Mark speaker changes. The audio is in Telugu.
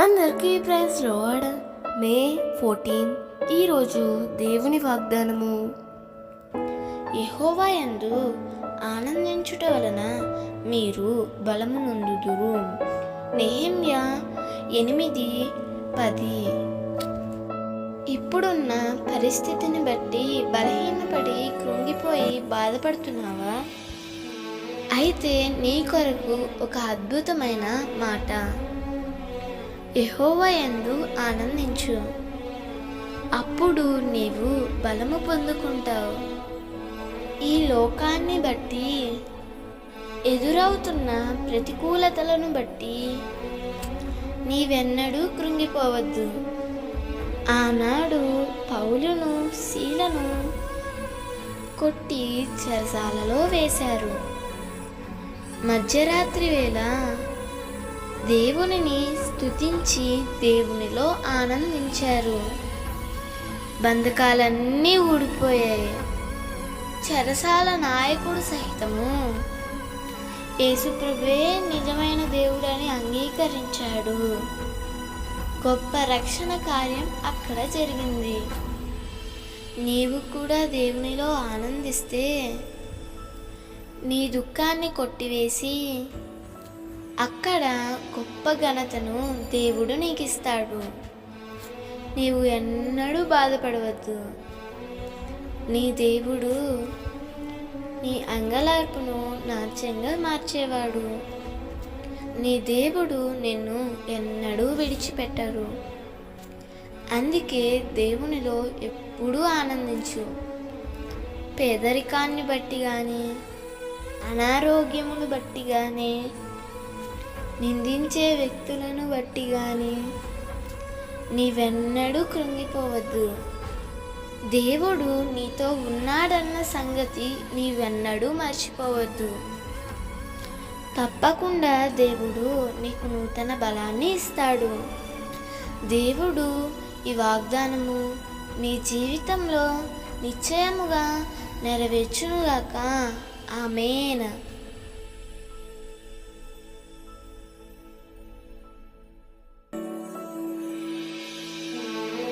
Speaker 1: అందరికీ ప్రైజ్ లార్డ్. మే 14 ఈరోజు దేవుని వాగ్దానము. యెహోవా యందు ఆనందించుట వలన మీరు బలము నొందుదురు. నెహెమ్యా 8:10. ఇప్పుడున్న పరిస్థితిని బట్టి బలహీనపడి కృంగిపోయి బాధపడుతున్నావా? అయితే నీ కొరకు ఒక అద్భుతమైన మాట. యెహోవా యందు ఆనందించు, అప్పుడు నీవు బలము పొందుకుంటావు. ఈ లోకాన్ని బట్టి ఎదురవుతున్న ప్రతికూలతలను బట్టి నీవెన్నడూ కృంగిపోవద్దు. ఆనాడు పౌలును సీలను కొట్టి చెరసాలలో వేశారు. మధ్యరాత్రి వేళ దేవునిని స్తుతించి దేవునిలో ఆనందించారు. బంధకాలన్నీ ఊడిపోయాయి. చెరసాల నాయకుడు సహితము యేసుప్రభువే నిజమైన దేవుడని అంగీకరించాడు. గొప్ప రక్షణ కార్యం అక్కడ జరిగింది. నీవు కూడా దేవునిలో ఆనందిస్తే నీ దుఃఖాన్ని కొట్టివేసి అక్కడ గొప్ప ఘనతను దేవుడు నీకు ఇస్తాడు. నీవు ఎన్నడూ బాధపడవద్దు. నీ దేవుడు నీ అంగలార్పును నాట్యంగా మార్చేవాడు. నీ దేవుడు నిన్ను ఎన్నడూ విడిచిపెట్టరు. అందుకే దేవునిలో ఎప్పుడూ ఆనందించు. పేదరికాన్ని బట్టి కానీ, అనారోగ్యమును బట్టి కానీ, నిందించే వ్యక్తులను బట్టి కానీ నీవెన్నడూ కృంగిపోవద్దు. దేవుడు నీతో ఉన్నాడన్న సంగతి నీవెన్నడూ మర్చిపోవద్దు. తప్పకుండా దేవుడు నీకు నూతన బలాన్ని ఇస్తాడు. దేవుడు ఈ వాగ్దానము నీ జీవితంలో నిశ్చయముగా నెరవేర్చునుగాక. ఆమేన్.